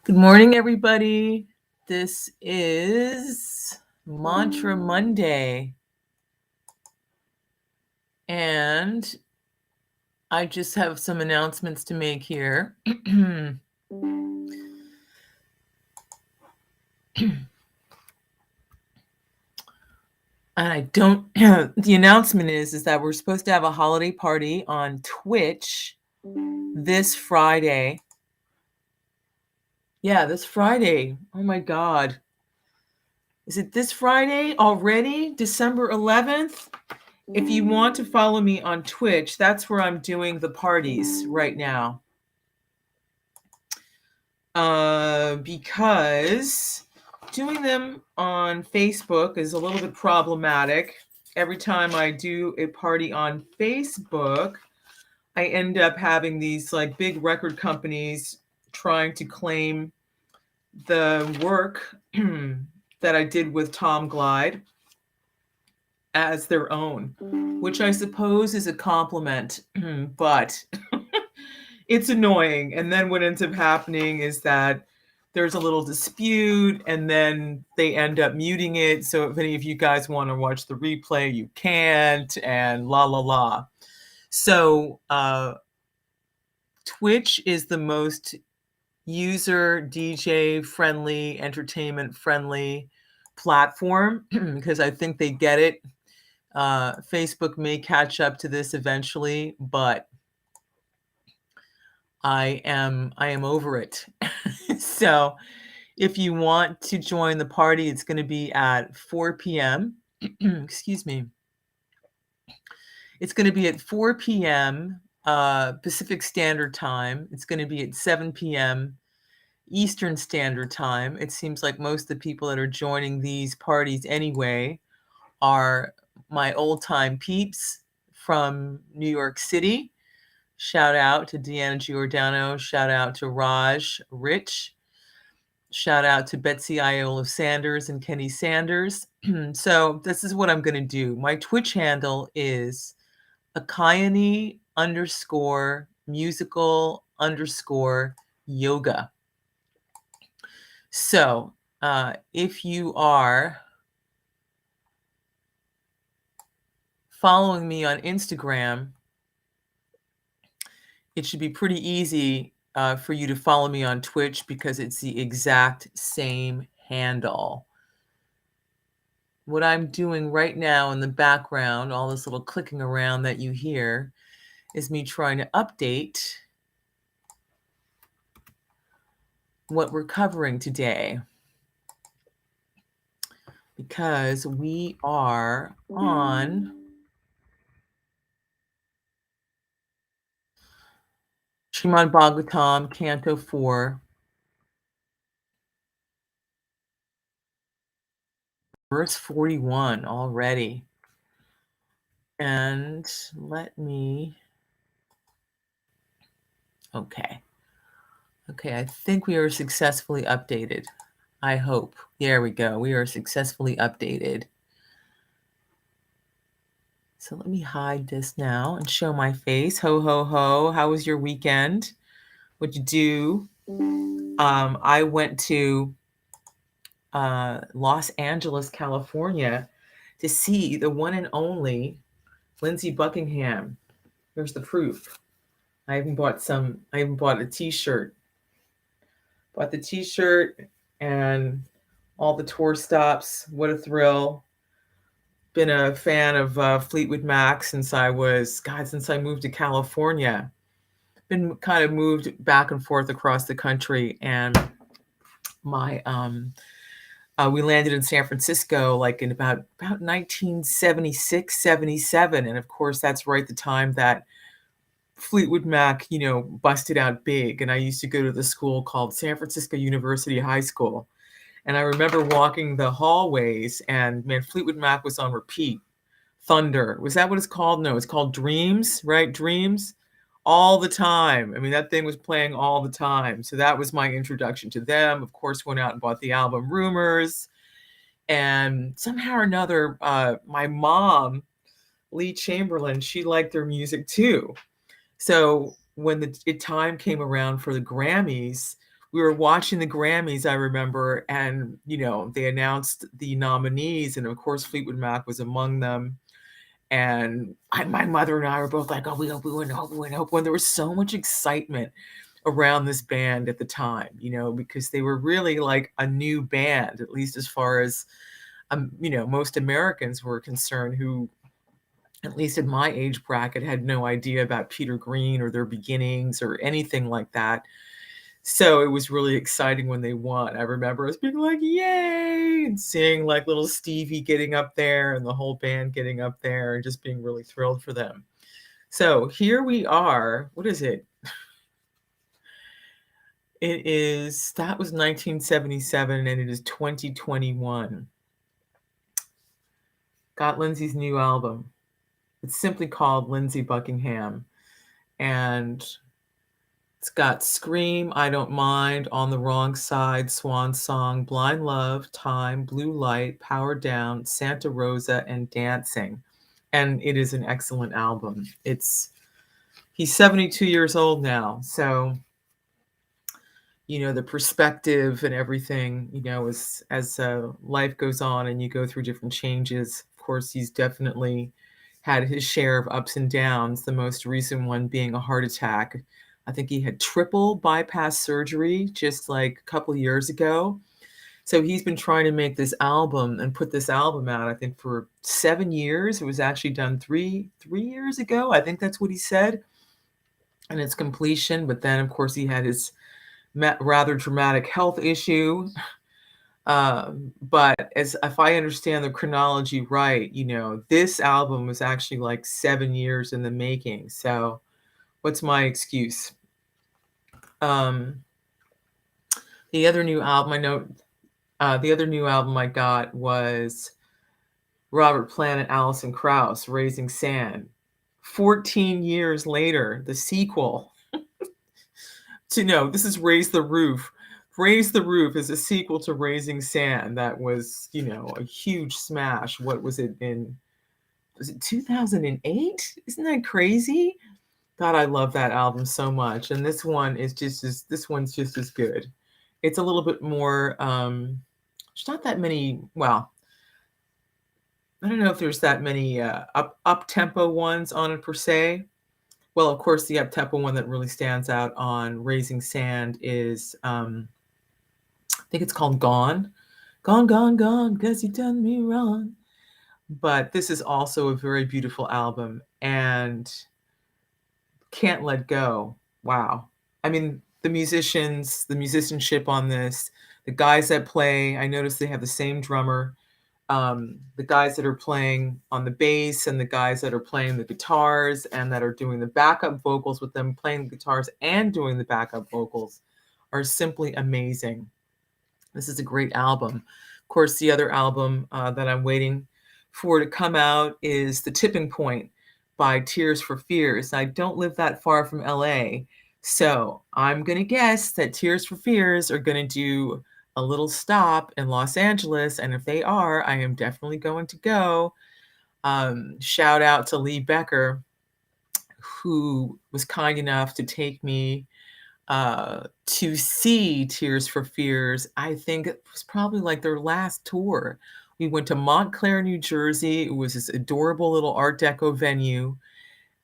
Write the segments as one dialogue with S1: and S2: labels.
S1: Good morning, everybody. This is Mantra Monday. And I just have some announcements to make here. And I don't, the announcement is that we're supposed to have a holiday party on Twitch this Friday. Yeah, this Friday. Oh my God. Is it this Friday already? December 11th? If you want to follow me on Twitch, that's where I'm doing the parties right now. Because doing them on Facebook is a little bit problematic. Every time I do a party on Facebook, I end up having these like big record companies trying to claim the work that I did with Tom Glide as their own, which I suppose is a compliment, but it's annoying. And then what ends up happening is that there's a little dispute and then they end up muting it. So if any of you guys want to watch the replay, you can't, and la la la. So Twitch is the most user DJ friendly, entertainment friendly platform because I think they get it. Facebook may catch up to this eventually, but I am over it. So if you want to join the party, it's going to be at 4 p.m. Excuse me. It's going to be at 4 p.m. Pacific Standard Time. It's going to be at 7 p.m. Eastern Standard Time. It seems like most of the people that are joining these parties anyway are my old-time peeps from New York City. Shout out to Deanna Giordano. Shout out to Raj Rich. Shout out to Betsy Iola Sanders and Kenny Sanders. So this is what I'm going to do. My Twitch handle is akayani_musical_yoga. So if you are following me on Instagram, it should be pretty easy for you to follow me on Twitch because it's the exact same handle. What I'm doing right now in the background, all this little clicking around that you hear, is me trying to update what we're covering today. Because we are on Srimad Bhagavatam, Canto 4, verse 41 already. And let me... Okay, I think we are successfully updated. I hope. There we go. We are successfully updated. So let me hide this now and show my face. Ho, ho, ho. How was your weekend? What'd you do? I went to Los Angeles, California to see the one and only Lindsey Buckingham. Here's the proof. I even bought a t-shirt. Bought the t-shirt and all the tour stops. What a thrill. Been a fan of Fleetwood Mac since I moved to California. Been kind of moved back and forth across the country, and my we landed in San Francisco like in about 1976, 77, and of course that's right the time that Fleetwood Mac, busted out big. And I used to go to the school called San Francisco University High School. And I remember walking the hallways and man, Fleetwood Mac was on repeat. Thunder. Was that what it's called? No, it's called Dreams, right? Dreams all the time. I mean, that thing was playing all the time. So that was my introduction to them. Of course, went out and bought the album Rumors. And somehow or another, my mom, Lee Chamberlain, she liked their music too. So when the time came around for the Grammys, we were watching the Grammys, I remember, and, they announced the nominees, and of course, Fleetwood Mac was among them. And my mother and I were both like, "Oh, we hope, we win, hope, we win, hope." When there was so much excitement around this band at the time, because they were really like a new band, at least as far as, most Americans were concerned, who, at least in my age bracket, had no idea about Peter Green or their beginnings or anything like that. So it was really exciting when they won. I remember us being like, "Yay!" and seeing like little Stevie getting up there and the whole band getting up there and just being really thrilled for them. So here we are. What is it? That was 1977 and it is 2021. Got Lindsey's new album. It's simply called Lindsey Buckingham. And it's got Scream, I Don't Mind, On the Wrong Side, Swan Song, Blind Love, Time, Blue Light, Power Down, Santa Rosa, and Dancing. And it is an excellent album. He's 72 years old now. So, the perspective and everything, as life goes on and you go through different changes, of course, he's definitely had his share of ups and downs, the most recent one being a heart attack. I think he had triple bypass surgery just like a couple of years ago. So he's been trying to make this album and put this album out, I think, for 7 years. It was actually done three years ago. I think that's what he said. And its completion. But then, of course, he had his rather dramatic health issue. But if I understand the chronology right, this album was actually like 7 years in the making. So what's my excuse? The other new album I got was Robert Plant and Alison Krauss, Raising Sand. 14 years later, the sequel this is Raise the Roof. Raise the Roof is a sequel to Raising Sand that was, a huge smash. What was it was it 2008? Isn't that crazy? God, I love that album so much. And this one's just as good. It's a little bit more, there's not that many, well, I don't know if there's that many up-tempo ones on it per se. Well, of course, the up-tempo one that really stands out on Raising Sand is, I think it's called Gone. Gone, gone, gone, 'cause you done me wrong. But this is also a very beautiful album. And Can't Let Go. Wow. I mean, the musicianship on this, the guys that play, I noticed they have the same drummer. The guys that are playing on the bass and the guys that are playing the guitars and that are doing the backup vocals with them playing the guitars and doing the backup vocals are simply amazing. This is a great album. Of course, the other album that I'm waiting for to come out is The Tipping Point by Tears for Fears. I don't live that far from LA, so I'm going to guess that Tears for Fears are going to do a little stop in Los Angeles, and if they are, I am definitely going to go. Shout out to Lee Becker, who was kind enough to take me to see Tears for Fears. I think it was probably like their last tour. We went to Montclair, New Jersey. It was this adorable little Art Deco venue.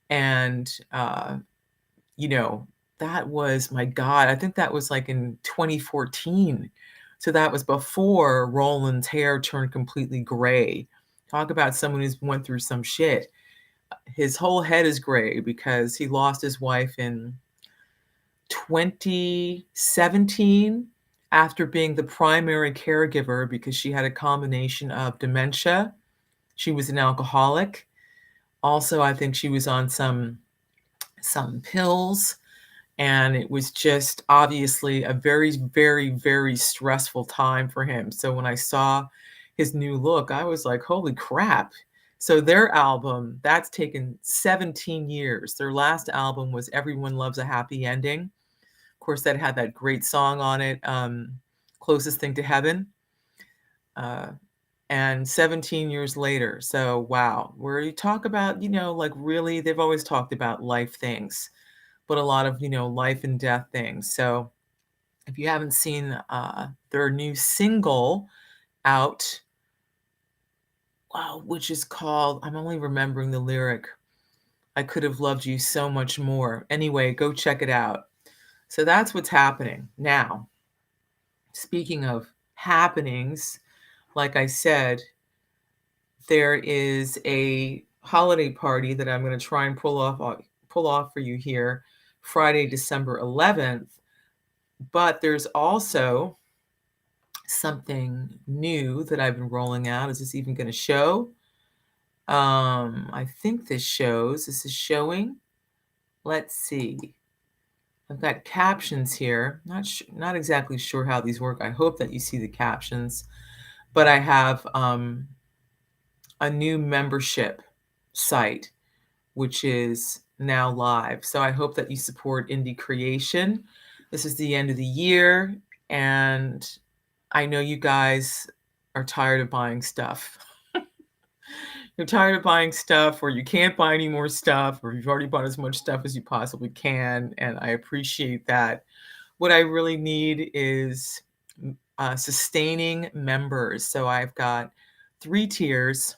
S1: And, that was, my God, I think that was like in 2014. So that was before Roland's hair turned completely gray. Talk about someone who's went through some shit. His whole head is gray because he lost his wife in 2017 after being the primary caregiver because she had a combination of dementia. She was an alcoholic. Also, I think she was on some pills. And it was just obviously a very, very, very stressful time for him. So when I saw his new look, I was like, holy crap. So their album, that's taken 17 years. Their last album was Everyone Loves a Happy Ending. Of course, that had that great song on it, Closest Thing to Heaven. And 17 years later. So, wow, where you talk about, like really, they've always talked about life things, but a lot of, life and death things. So If you haven't seen their new single out, wow, which is called, I'm only remembering the lyric, I could have loved you so much more. Anyway, go check it out. So that's what's happening. Now, speaking of happenings, like I said, there is a holiday party that I'm going to try and pull off for you here Friday, December 11th. But there's also something new that I've been rolling out. Is this even going to show? I think this shows. This is showing. Let's see. I've got captions here. Not exactly sure how these work. I hope that you see the captions. But I have a new membership site, which is now live. So I hope that you support indie creation. This is the end of the year, and I know you guys are tired of buying stuff. You're tired of buying stuff, or you can't buy any more stuff, or you've already bought as much stuff as you possibly can, and I appreciate that. What I really need is sustaining members. So I've got 3 tiers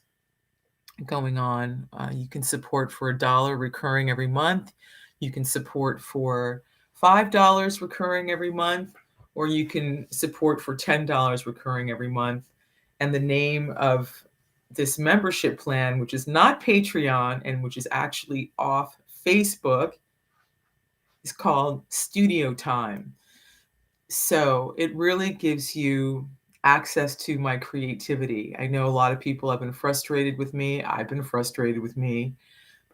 S1: going on. You can support for $1 recurring every month. You can support for $5 recurring every month, or you can support for $10 recurring every month. And the name of this membership plan, which is not Patreon and which is actually off Facebook, is called Studio Time. So it really gives you access to my creativity. I know a lot of people have been frustrated with me. I've been frustrated with me.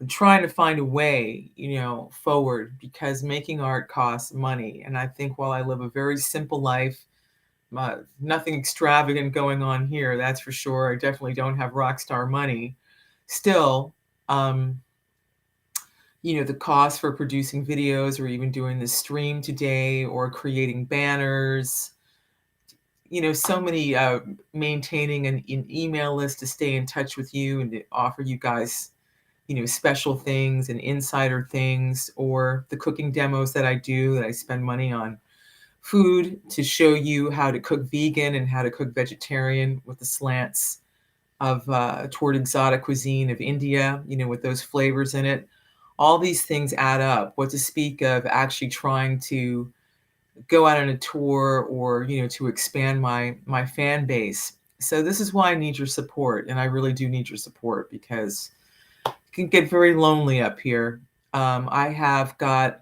S1: I'm trying to find a way, forward, because making art costs money. And I think while I live a very simple life, nothing extravagant going on here, that's for sure. I definitely don't have rock star money. Still, the cost for producing videos, or even doing the stream today, or creating banners, so many, maintaining an email list to stay in touch with you and to offer you guys, special things and insider things, or the cooking demos that I do, that I spend money on food to show you how to cook vegan and how to cook vegetarian with the slants of toward exotic cuisine of India, with those flavors in it. All these things add up. What to speak of actually trying to go out on a tour, or to expand my fan base. So this is why I need your support, and I really do need your support, because it can get very lonely up here. I have got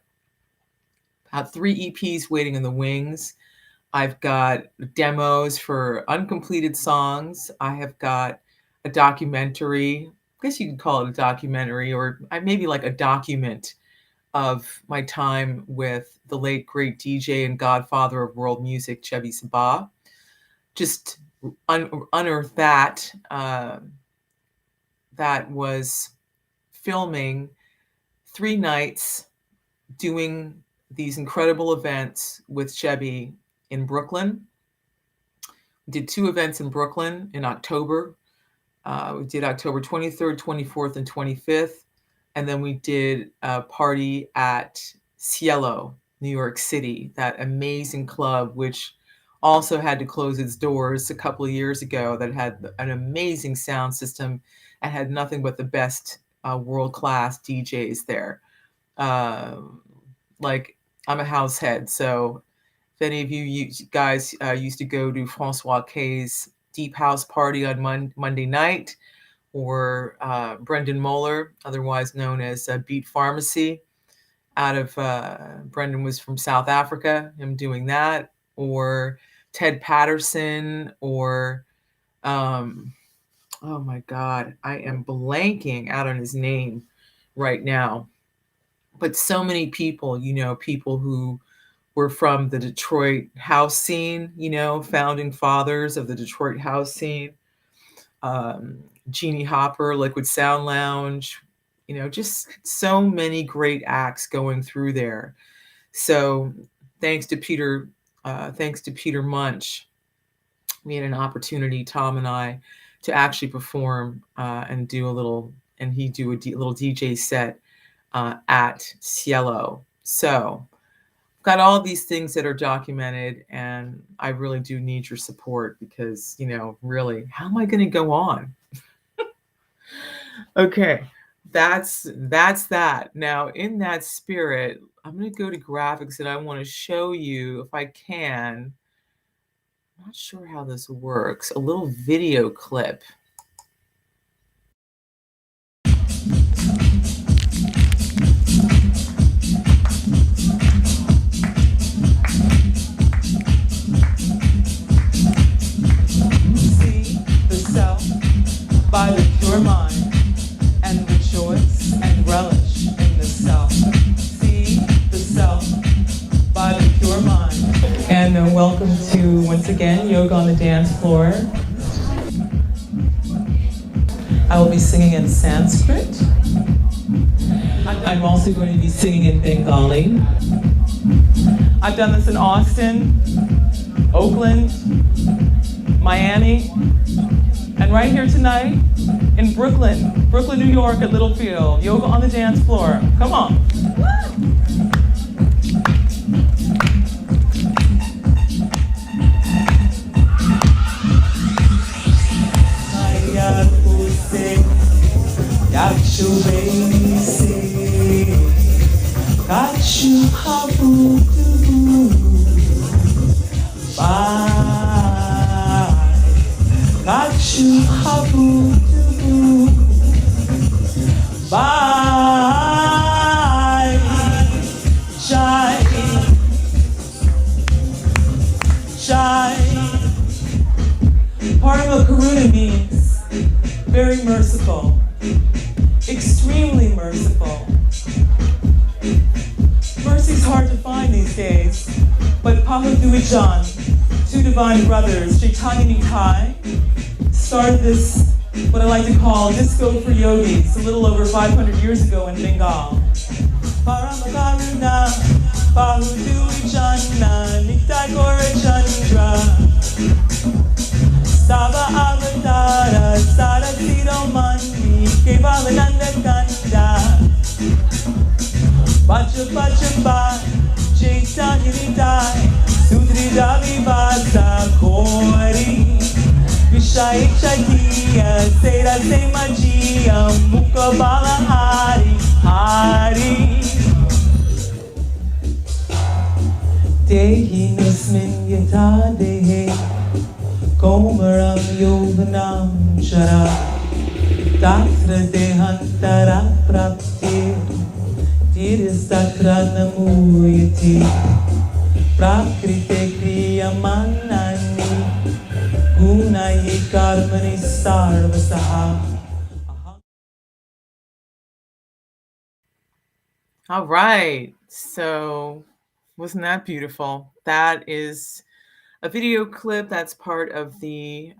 S1: 3 EPs waiting in the wings. I've got demos for uncompleted songs. I have got a documentary. I guess you could call it a documentary, or maybe like a document of my time with the late great DJ and godfather of world music, Chubby Sabah. Just unearth that. That was filming 3 nights doing these incredible events with Chubby in Brooklyn. We did 2 events in Brooklyn in October. We did October 23rd, 24th, and 25th. And then we did a party at Cielo, New York City, that amazing club, which also had to close its doors a couple of years ago, that had an amazing sound system and had nothing but the best world-class DJs there. Like, I'm a house head, so if any of you guys used to go to Francois K's Deep House Party on Monday night, or Brendan Moeller, otherwise known as Beat Pharmacy, out of Brendan was from South Africa, him doing that, or Ted Patterson, or oh my God, I am blanking out on his name right now. But so many people, people who were from the Detroit house scene, founding fathers of the Detroit house scene. Jeannie Hopper, Liquid Sound Lounge, just so many great acts going through there. So thanks to Peter Munch, we had an opportunity, Tom and I, to actually perform and do a little DJ set at Cielo. So got all these things that are documented, and I really do need your support because, really, how am I going to go on? Okay, that's that. Now, in that spirit, I'm going to go to graphics, and I want to show you, if I can, I'm not sure how this works, a little video clip.
S2: See the self by the pure mind and rejoice and relish in the self. See the self by the pure mind. And welcome to, once again, Yoga on the Dance Floor. I will be singing in Sanskrit. I'm also going to be singing in Bengali. I've done this in Austin, Oakland, Miami, and right here tonight in Brooklyn, New York at Littlefield. Yoga on the Dance Floor. Come on. Parma Karuna means very merciful, extremely merciful. Mercy's hard to find these days, but Pahuduijan, two divine brothers, Chaitanya Nitai, started this, what I like to call disco for yogis, a little over 500 years ago in Bengal. Parama Karuna, Pahuduijana, Nitai Gora Chandra. Sava Avatara, Sara Tiro Mani, Kevalananda Kanda. Bacha Bacha Ba, Chaitanya Nitai, Sudri Ravi Vasa Kori. Vishai Chaitya, Sera Semajia, Mukabala Hari, Hari. Dehi Nusmin Yata Dehe. Komaram Yovanam Shara Tatra Dehantara Prapti Tirisakra Namuyati Prakrite Kriyamanani Gunayi Karmani Sarvasaha.
S1: All right, so wasn't that beautiful? That is a video clip that's part of the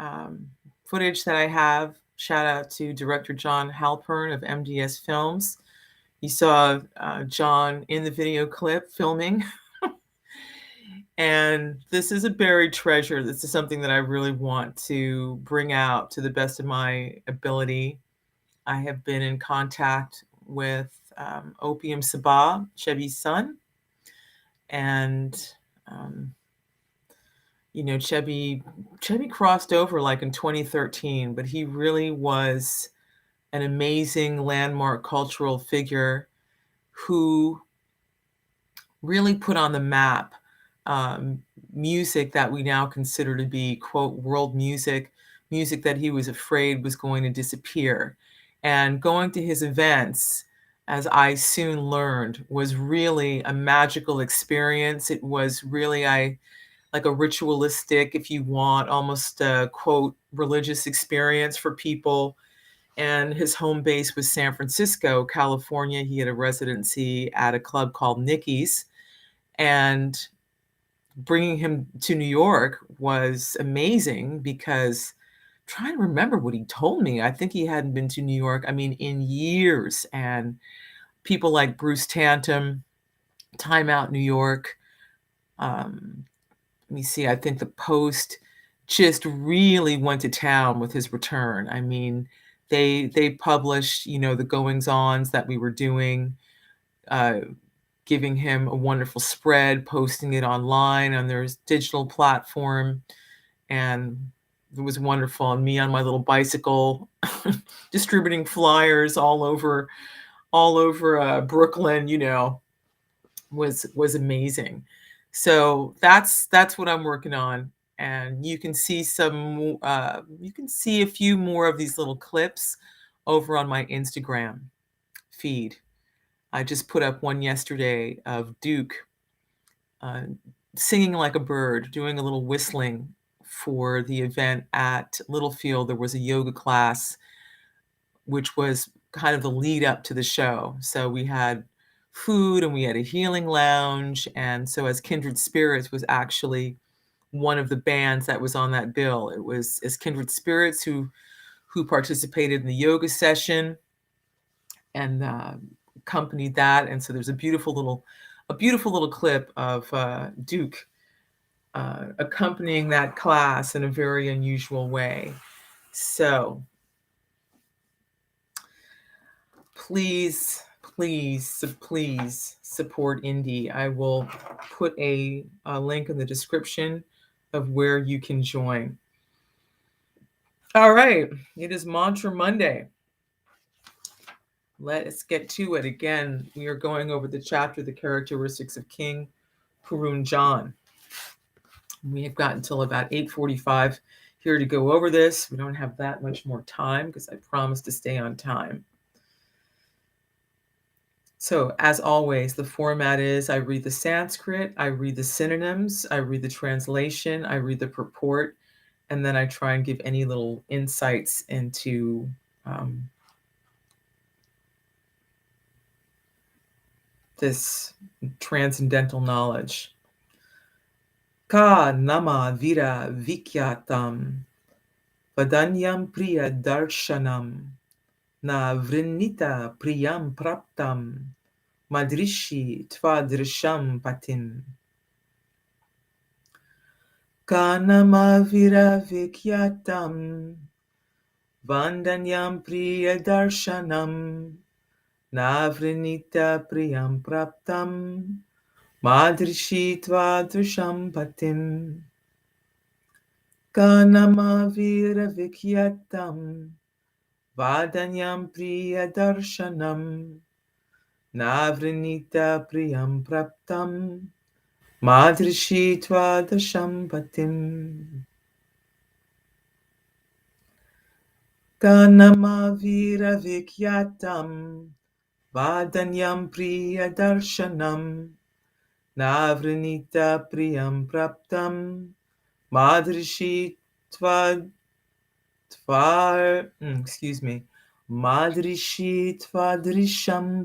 S1: footage that I have. Shout out to director John Halpern of MDS Films. You saw John in the video clip filming. And this is a buried treasure. This is something that I really want to bring out to the best of my ability. I have been in contact with Opium Sabah, Chebi's son. And Chebi crossed over like in 2013, but he really was an amazing landmark cultural figure who really put on the map music that we now consider to be, quote, world music that he was afraid was going to disappear. And going to his events, as I soon learned, was really a magical experience. It was really like a ritualistic, if you want, almost a, quote, religious experience for people. And his home base was San Francisco, California. He had a residency at a club called Nicky's. And bringing him to New York was amazing because I'm trying to remember what he told me. I think he hadn't been to New York, in years. And people like Bruce Tantum, Time Out New York, let me see, I think the Post just really went to town with his return. They published, the goings-ons that we were doing. giving him a wonderful spread, posting it online on their digital platform. And it was wonderful. And me on my little bicycle, distributing flyers all over Brooklyn, was amazing. So that's what I'm working on. And you can see a few more of these little clips over on my Instagram feed. I just put up one yesterday of Duke singing like a bird, doing a little whistling for the event at Littlefield. There was a yoga class, which was kind of the lead up to the show. So we had food and we had a healing lounge. And so as Kindred Spirits was actually one of the bands that was on that bill. It was as Kindred Spirits who participated in the yoga session and accompanied that. And so there's a beautiful little clip of Duke accompanying that class in a very unusual way. So please support indie. I will put a link in the description of where you can join. All right, it is Mantra Monday. Let's get to it. Again, we are going over the chapter, The Characteristics of King Puranjana. We have got until about 8:45 here to go over this. We don't have that much more time because I promised to stay on time. So as always, the format is I read the Sanskrit, I read the synonyms, I read the translation, I read the purport, and then I try and give any little insights into this transcendental knowledge. Nāma, vīra, vikhyātam, vadānyam priya-darśanam, priyam, prāptam, mādr tvādr patim. Nāma, vīra, vikhyātam, vadānyam priya-darśanam, priyam, prāptam, mādr tvādr patim. Nāma, vīra, vikhyātam, vadānyam priya-darśanam, priyam, prāptam, mādr tvādr patim. Nāma, vīra, vikhyātam, vadānyam priya-darśanam, priyam, prāptam, mādr tvādr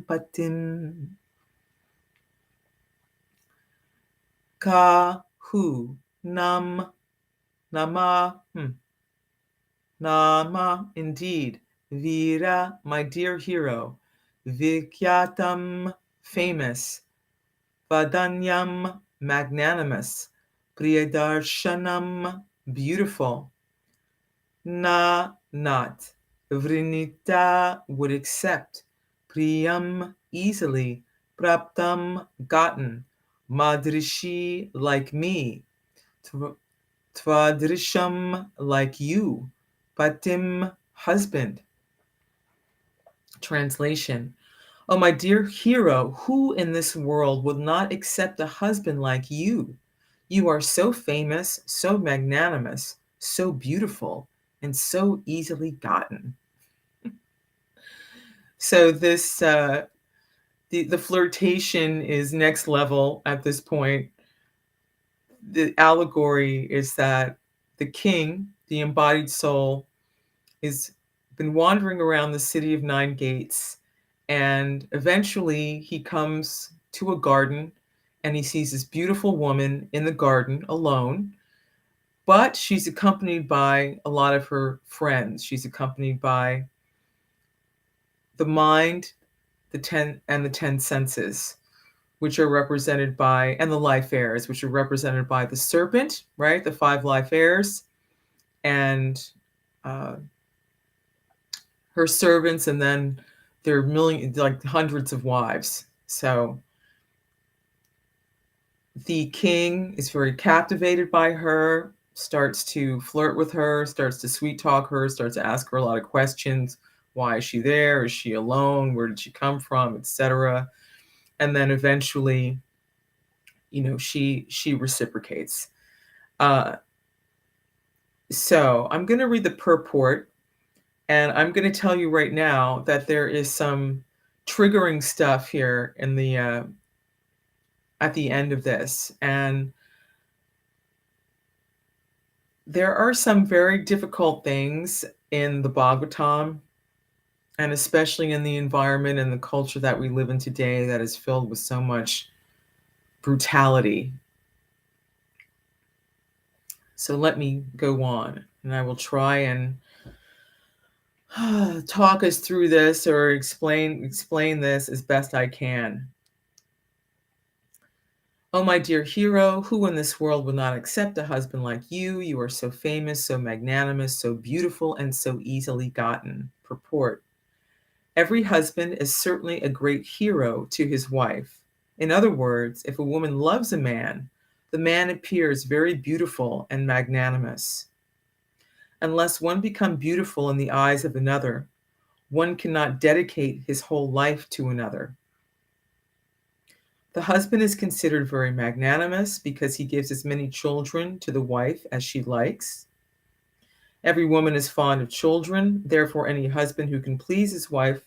S1: patim. Nāma, indeed, vīra, my dear hero, vikhyātam, famous, vadānyam, magnanimous, priya-darśanam, beautiful, not, vrinita, would accept, priyam, easily, prāptam, gotten, mādr, like me, tvādr, like you, patim, husband. Translation. Oh, my dear hero, who in this world would not accept a husband like you? You are so famous, so magnanimous, so beautiful, and so easily gotten. So this, the flirtation is next level at this point. The allegory is that the king, the embodied soul, has been wandering around the city of nine gates, and eventually he comes to a garden and he sees this beautiful woman in the garden alone, but she's accompanied by a lot of her friends. She's accompanied by the mind, the 10 senses, which are represented by, and the life heirs, which are represented by the serpent, right? The 5 life heirs, and her servants, and then there are hundreds of wives. So The king is very captivated by her, starts to flirt with her, starts to sweet talk her, starts to ask her a lot of questions. Why is she there? Is she alone? Where did she come from? Etc. And then eventually, she reciprocates. So I'm going to read the purport, and I'm going to tell you right now that there is some triggering stuff here in the at the end of this, and there are some very difficult things in the Bhagavatam, and especially in the environment and the culture that we live in today that is filled with so much brutality. So let me go on, and I will try and talk us through this or explain this as best I can. Oh, my dear hero, who in this world will not accept a husband like you? You are so famous, so magnanimous, so beautiful, and so easily gotten. Purport. Every husband is certainly a great hero to his wife. In other words, if a woman loves a man, the man appears very beautiful and magnanimous. Unless one become beautiful in the eyes of another, one cannot dedicate his whole life to another. The husband is considered very magnanimous because he gives as many children to the wife as she likes. Every woman is fond of children, therefore any husband who can please his wife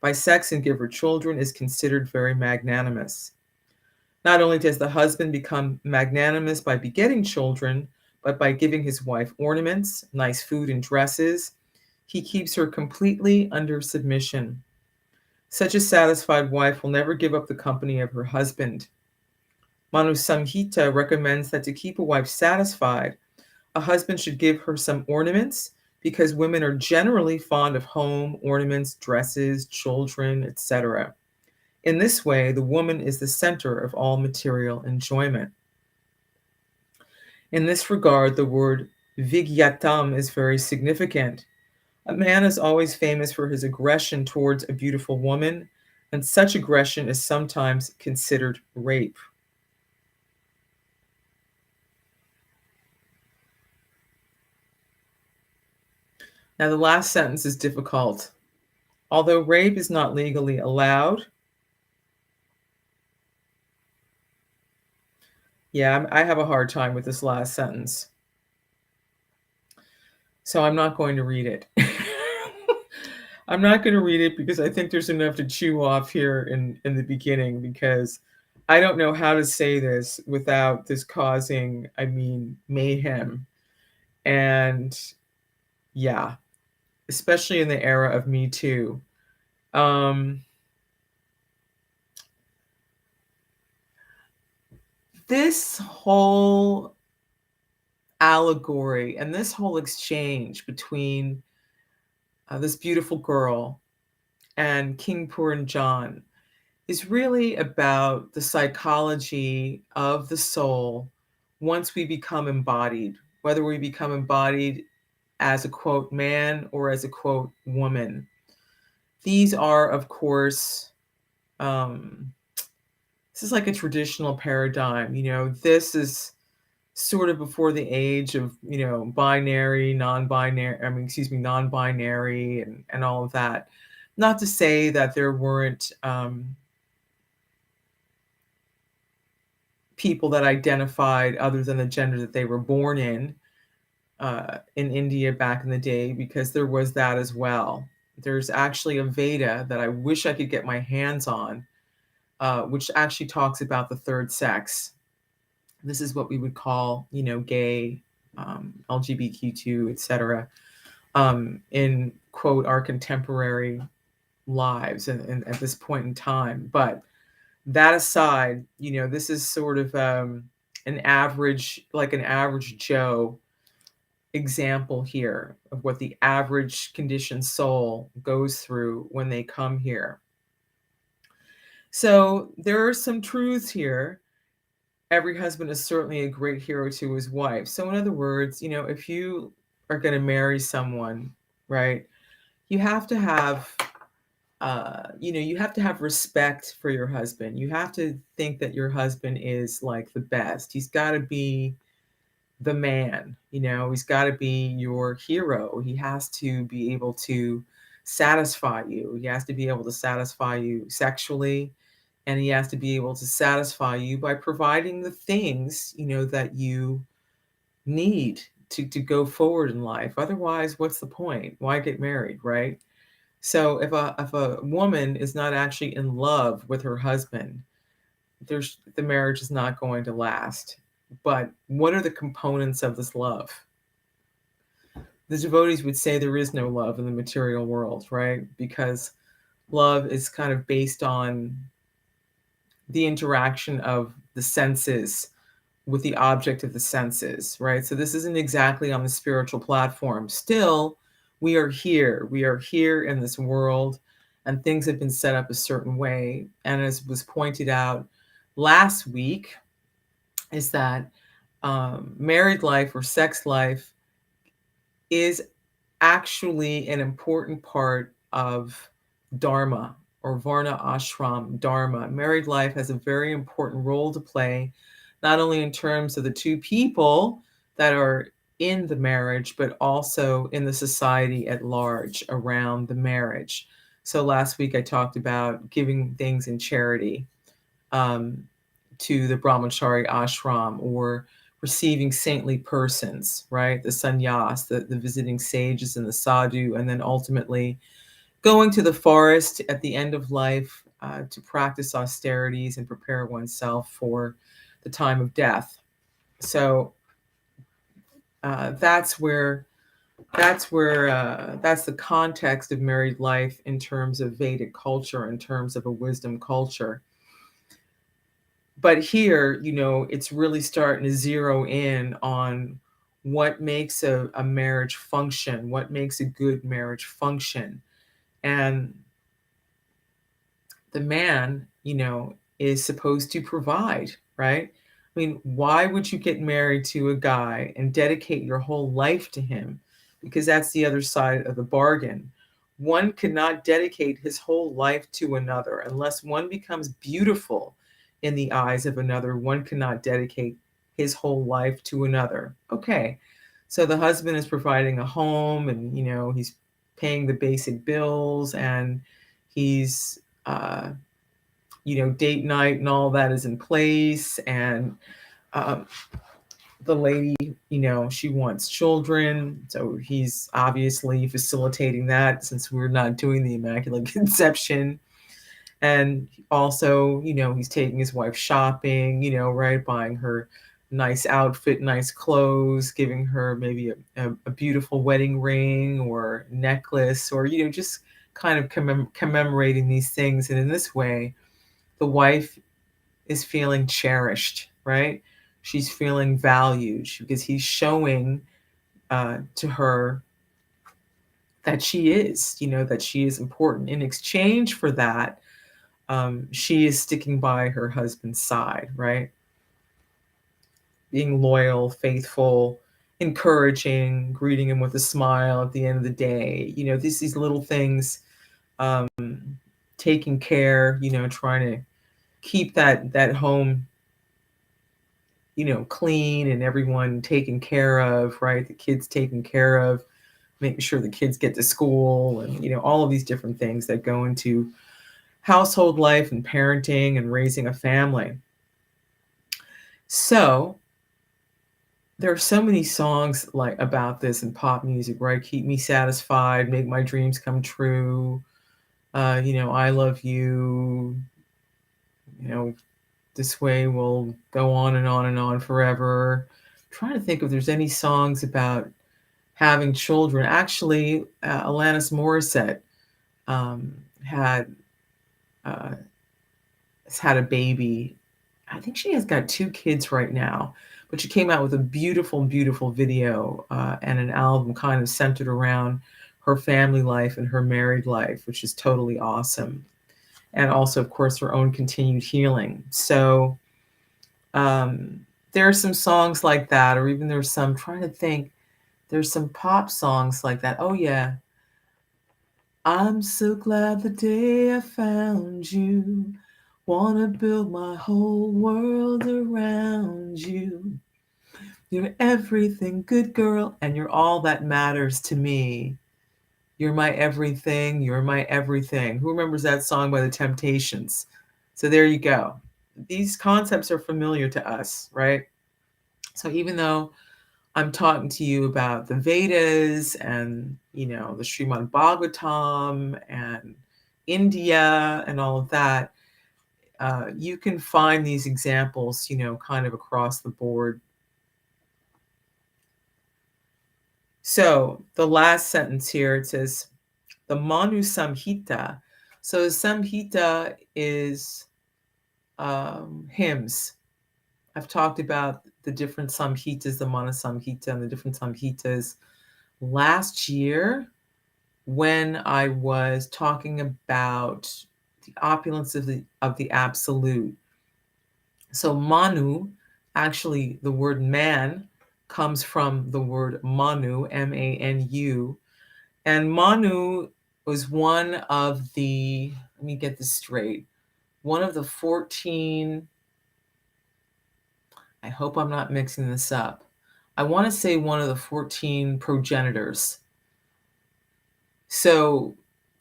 S1: by sex and give her children is considered very magnanimous. Not only does the husband become magnanimous by begetting children, but by giving his wife ornaments, nice food and dresses, he keeps her completely under submission. Such a satisfied wife will never give up the company of her husband. Manusamhita recommends that to keep a wife satisfied, a husband should give her some ornaments, because women are generally fond of home, ornaments, dresses, children, etc. In this way, the woman is the center of all material enjoyment. In this regard, the word vikhyātam is very significant. A man is always famous for his aggression towards a beautiful woman, and such aggression is sometimes considered rape. Now, the last sentence is difficult. Although rape is not legally allowed, I have a hard time with this last sentence. So I'm not going to read it. I'm not going to read it because I think there's enough to chew off here in the beginning, because I don't know how to say this without this causing, mayhem. And especially in the era of Me Too. This whole allegory and this whole exchange between this beautiful girl and King Puranjana is really about the psychology of the soul once we become embodied, whether we become embodied as a quote man or as a quote woman. These are, of course, this is like a traditional paradigm. This is sort of before the age of, binary, non-binary, non-binary and all of that. Not to say that there weren't people that identified other than the gender that they were born in India back in the day, because there was that as well. There's actually a Veda that I wish I could get my hands on, which actually talks about the third sex. This is what we would call, gay, LGBTQ, etc. In quote our contemporary lives and at this point in time. But that aside, this is sort of an average Joe example here of what the average conditioned soul goes through when they come here. So there are some truths here. Every husband is certainly a great hero to his wife. So in other words, if you are going to marry someone, right, you have to have you have to have respect for your husband. You have to think that your husband is like the best. He's got to be the man, he's got to be your hero. He has to be able to satisfy you. He has to be able to satisfy you sexually, and he has to be able to satisfy you by providing the things, that you need to go forward in life. Otherwise, what's the point? Why get married, right? So if a woman is not actually in love with her husband, the marriage is not going to last. But what are the components of this love? The devotees would say there is no love in the material world, right? Because love is kind of based on the interaction of the senses with the object of the senses, right? So this isn't exactly on the spiritual platform. Still, we are here. We are here in this world, and things have been set up a certain way. And as was pointed out last week, is that married life or sex life is actually an important part of dharma, or varna ashram dharma. Married life has a very important role to play, not only in terms of the two people that are in the marriage, but also in the society at large around the marriage. So last week I talked about giving things in charity to the brahmachari ashram, or receiving saintly persons, right? The sannyas, the visiting sages and the sadhu, and then ultimately going to the forest at the end of life to practice austerities and prepare oneself for the time of death. So that's the context of married life in terms of Vedic culture, in terms of a wisdom culture. But here, it's really starting to zero in on what makes a marriage function, what makes a good marriage function. And the man, is supposed to provide, right? I mean, why would you get married to a guy and dedicate your whole life to him? Because that's the other side of the bargain. One cannot dedicate his whole life to another unless one becomes beautiful in the eyes of another. One cannot dedicate his whole life to another. Okay, so the husband is providing a home, and he's paying the basic bills, and he's date night and all that is in place, and the lady, she wants children, so he's obviously facilitating that, since we're not doing the Immaculate Conception. And also, he's taking his wife shopping, right, buying her nice outfit, nice clothes, giving her maybe a beautiful wedding ring or necklace, or just kind of commemorating these things. And in this way, the wife is feeling cherished, right? She's feeling valued because he's showing to her that she is, that she is important. In exchange for that, she is sticking by her husband's side, right? Being loyal, faithful, encouraging, greeting him with a smile at the end of the day. These little things, taking care, trying to keep that home, clean, and everyone taken care of, right? The kids taken care of, making sure the kids get to school, and, all of these different things that go into household life and parenting and raising a family. So there are so many songs like about this in pop music, right? Keep me satisfied, make my dreams come true. I love you. This way we'll go on and on and on forever. I'm trying to think if there's any songs about having children. Actually, Alanis Morissette has had a baby. I think she has got 2 kids right now, but she came out with a beautiful, beautiful video and an album kind of centered around her family life and her married life, which is totally awesome. And also, of course, her own continued healing. So there are some songs like that, or even there's some, trying to think, there's some pop songs like that. Oh, yeah. I'm so glad the day I found you. Wanna build my whole world around you. You're everything, good girl, and you're all that matters to me. You're my everything, you're my everything. Who remembers that song by the Temptations? So there you go. These concepts are familiar to us, right? So even though I'm talking to you about the Vedas and, the Srimad Bhagavatam and India and all of that, you can find these examples, kind of across the board. So the last sentence here, it says, the Manusamhita. So Samhita is hymns. I've talked about the different samhitas, the Manusamhita and the different samhitas last year when I was talking about the opulence of the absolute. So Manu, actually the word man comes from the word Manu, Manu, and Manu was one of the, let me get this straight, one of the 14, I hope I'm not mixing this up. I want to say one of the 14 progenitors. So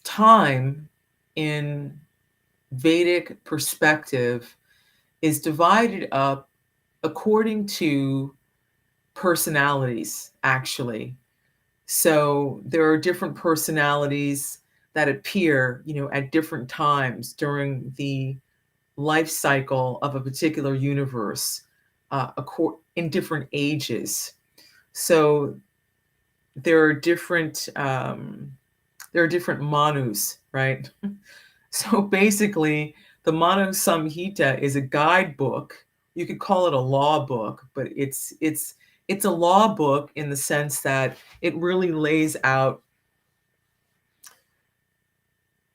S1: time in Vedic perspective is divided up according to personalities, actually. So there are different personalities that appear, at different times during the life cycle of a particular universe, in different ages. So there are different manus, right? So basically, the Manusamhita is a guidebook. You could call it a law book, but it's a law book in the sense that it really lays out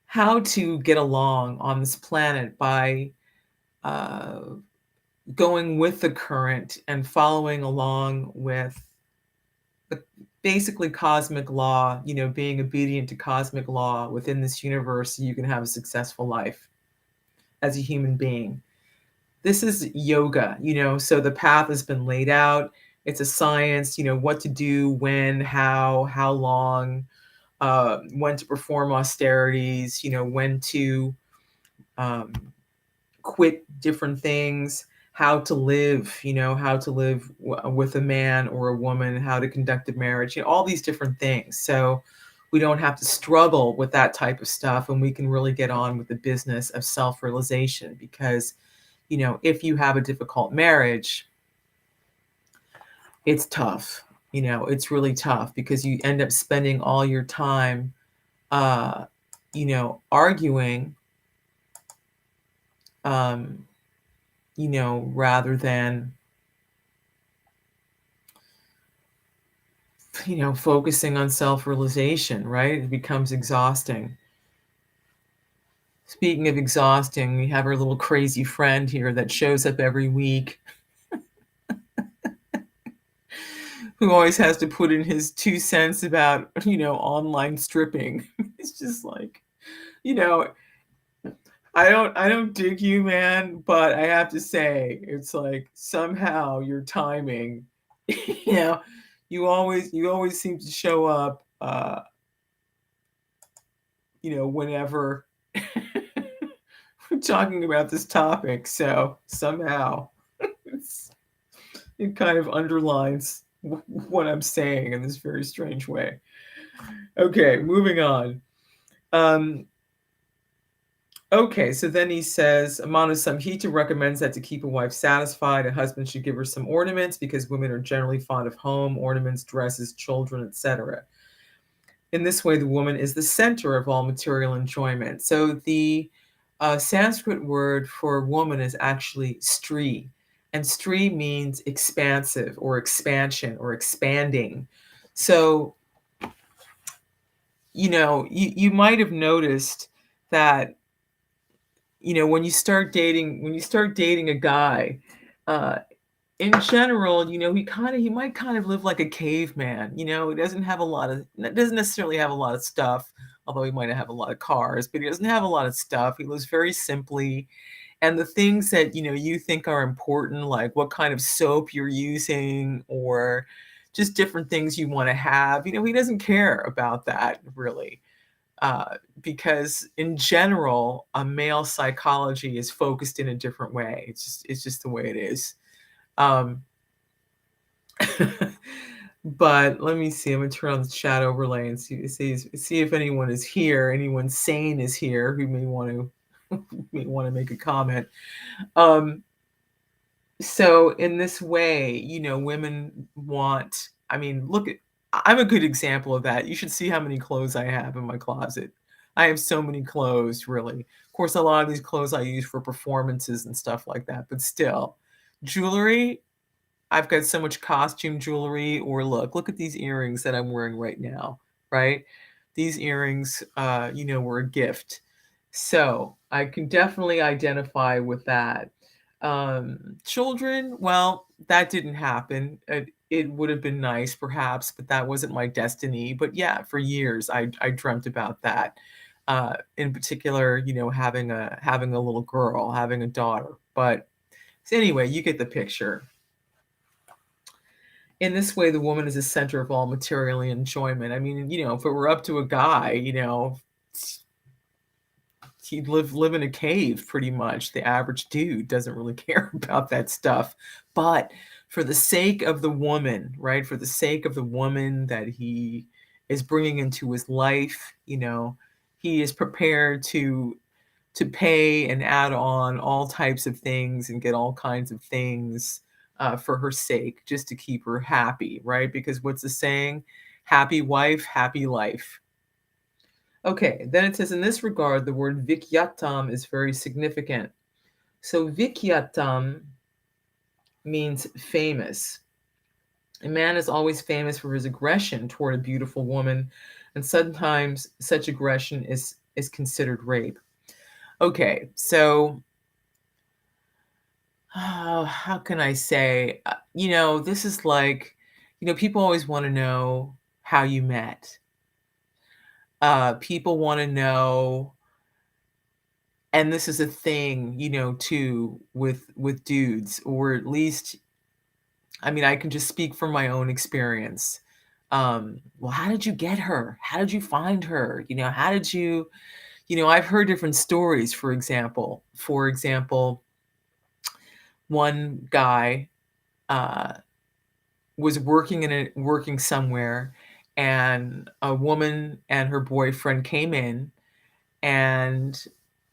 S1: how to get along on this planet by going with the current and following along with basically cosmic law, being obedient to cosmic law within this universe so you can have a successful life as a human being. This is yoga, so the path has been laid out. It's a science, what to do, when, how long, when to perform austerities, when to quit different things, how to live, with a man or a woman, how to conduct a marriage, all these different things. So we don't have to struggle with that type of stuff, and we can really get on with the business of self-realization. Because, if you have a difficult marriage, it's tough. It's really tough because you end up spending all your time, arguing, rather than, focusing on self-realization, right? It becomes exhausting. Speaking of exhausting, we have our little crazy friend here that shows up every week who always has to put in his 2 cents about, online stripping. It's just like, I don't dig you, man, but I have to say, it's like somehow your timing, you always seem to show up, whenever we're talking about this topic. So somehow it kind of underlines what I'm saying in this very strange way. Okay, moving on. Okay, so then he says, Manusamhita recommends that to keep a wife satisfied, a husband should give her some ornaments because women are generally fond of home, ornaments, dresses, children, etc. In this way, the woman is the center of all material enjoyment. So the Sanskrit word for woman is actually stri, and stri means expansive or expansion or expanding. So, you might have noticed that, when you start dating a guy, in general, he might kind of live like a caveman. He doesn't necessarily have a lot of stuff, although he might have a lot of cars, but he doesn't have a lot of stuff. He lives very simply. And the things that, you think are important, like what kind of soap you're using or just different things you want to have, he doesn't care about that really. Because in general, a male psychology is focused in a different way. It's just the way it is. But let me see. I'm gonna turn on the chat overlay and see if anyone is here. Anyone sane is here who may want to make a comment. So in this way, women want. I mean, I'm a good example of that. You should see how many clothes I have in my closet. I have so many clothes, really. Of course, a lot of these clothes I use for performances and stuff like that, but still. Jewelry, I've got so much costume jewelry, or look at these earrings that I'm wearing right now, right? These earrings, were a gift. So I can definitely identify with that. Children, well, that didn't happen. It would have been nice, perhaps, but that wasn't my destiny. But yeah, for years, I dreamt about that. In particular, having a little girl, having a daughter. But so anyway, you get the picture. In this way, the woman is the center of all material enjoyment. I mean, if it were up to a guy, he'd live in a cave pretty much. The average dude doesn't really care about that stuff. But for the sake of the woman, right? For the sake of the woman that he is bringing into his life, he is prepared to pay and add on all types of things and get all kinds of things for her sake, just to keep her happy, right? Because what's the saying? Happy wife, happy life. Okay, then it says, in this regard, the word vikhyātam is very significant. So vikhyātam means famous. A man is always famous for his aggression toward a beautiful woman, and sometimes such aggression is considered rape. Okay, so how can I say? This is like, people always want to know how you met. People want to know, and this is a thing, too, with dudes, or at least, I mean, I can just speak from my own experience. Well, how did you get her? How did you find her? How did you, I've heard different stories. For example, one guy was working somewhere, and a woman and her boyfriend came in, and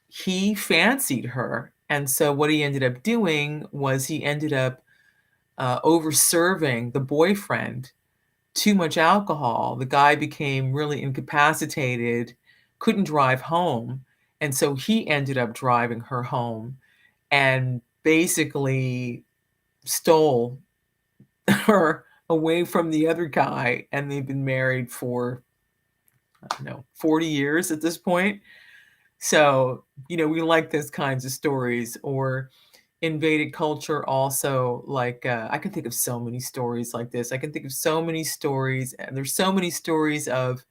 S1: he fancied her. And so what he ended up doing was he ended up over serving the boyfriend too much alcohol. The guy became really incapacitated, couldn't drive home, and so he ended up driving her home and basically stole her away from the other guy, and they've been married for, I don't know, 40 years at this point. So, we like those kinds of stories. Or in Vedic culture also, like, I can think of so many stories like this. I can think of so many stories, and there's so many stories of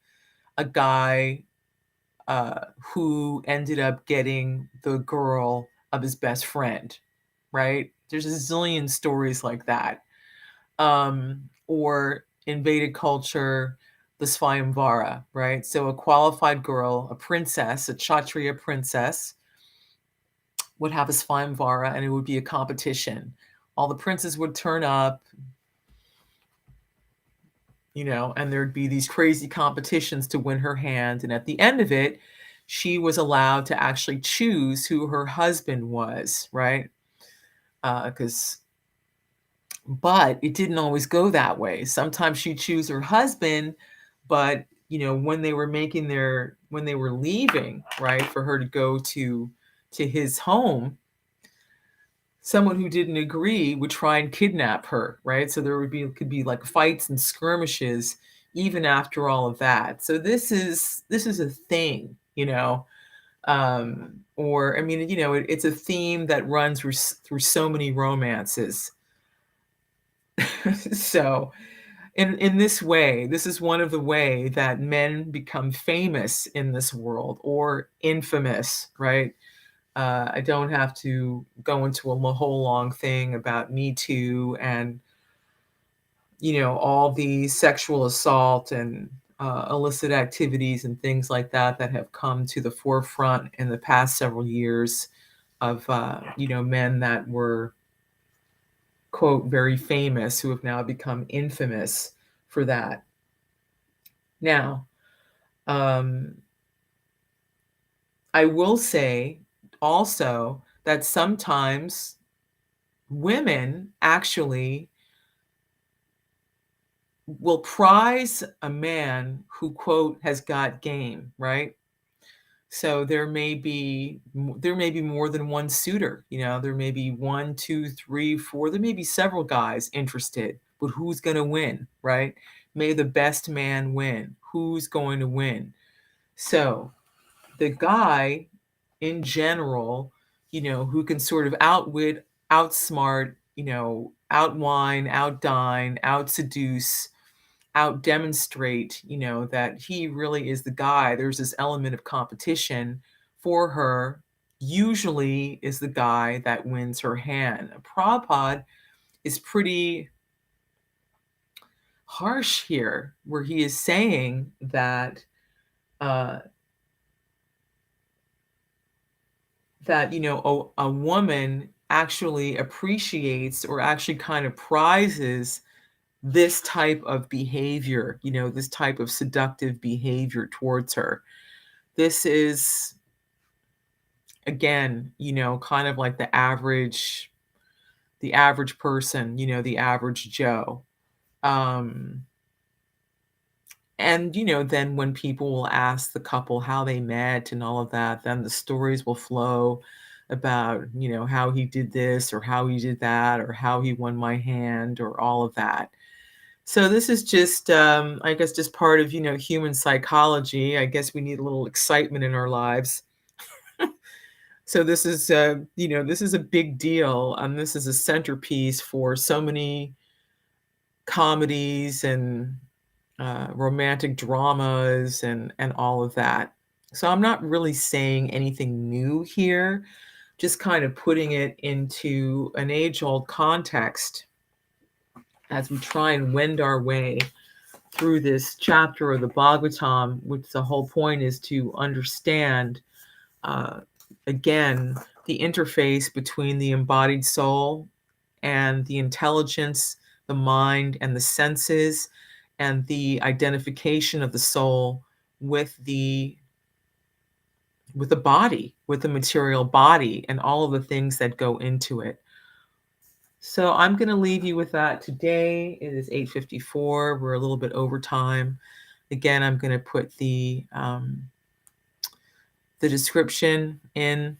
S1: a guy who ended up getting the girl of his best friend, right? There's a zillion stories like that. Or in Vedic culture, the Svayamvara, right? So a qualified girl, a princess, a Kshatriya princess, would have a Svayamvara, and it would be a competition. All the princes would turn up, and there'd be these crazy competitions to win her hand. And at the end of it, she was allowed to actually choose who her husband was, right? But it didn't always go that way. Sometimes she'd choose her husband, but when they were leaving, right, for her to go to his home, someone who didn't agree would try and kidnap her, right? So could be like fights and skirmishes even after all of that. So this is a thing, or I mean, it's a theme that runs through so many romances. So in this way, this is one of the way that men become famous in this world, or infamous, right? I don't have to go into a whole long thing about Me Too and, all the sexual assault and illicit activities and things like that that have come to the forefront in the past several years of, men that were, quote, very famous, who have now become infamous for that. Now, I will say also that sometimes women actually will prize a man who, quote, has got game, right? So there may be more than one suitor, there may be 1, 2, 3, 4, there may be several guys interested, but who's going to win, right? May the best man win. Who's going to win? So the guy in general, who can sort of outwit, outsmart, outwine, outdine, outseduce, outdemonstrate, that he really is the guy. There's this element of competition for her, usually is the guy that wins her hand. Prabhupada is pretty harsh here, where he is saying that a woman actually appreciates, or actually kind of prizes, this type of behavior, this type of seductive behavior towards her. This is, again, kind of like the average person, the average Joe. And, then when people will ask the couple how they met and all of that, then the stories will flow about, how he did this or how he did that or how he won my hand or all of that. So this is just, I guess, just part of, human psychology. I guess we need a little excitement in our lives. So this is, this is a big deal. And this is a centerpiece for so many comedies and romantic dramas and all of that. So I'm not really saying anything new here, just kind of putting it into an age-old context as we try and wend our way through this chapter of the Bhagavatam, which the whole point is to understand, again, the interface between the embodied soul and the intelligence, the mind, and the senses, and the identification of the soul with the body, with the material body, and all of the things that go into it. So I'm going to leave you with that today. It is 8:54. We're a little bit over time. Again, I'm going to put the description in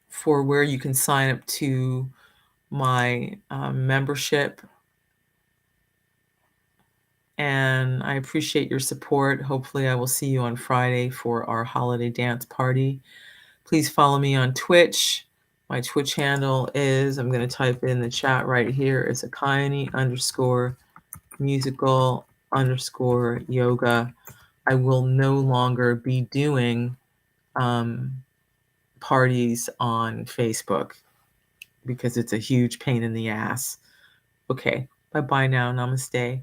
S1: for where you can sign up to my membership. And I appreciate your support. Hopefully I will see you on Friday for our holiday dance party. Please follow me on Twitch. My Twitch handle is, I'm going to type in the chat right here, it's Akayani_musical_yoga. I will no longer be doing parties on Facebook because it's a huge pain in the ass. Okay, bye-bye now. Namaste.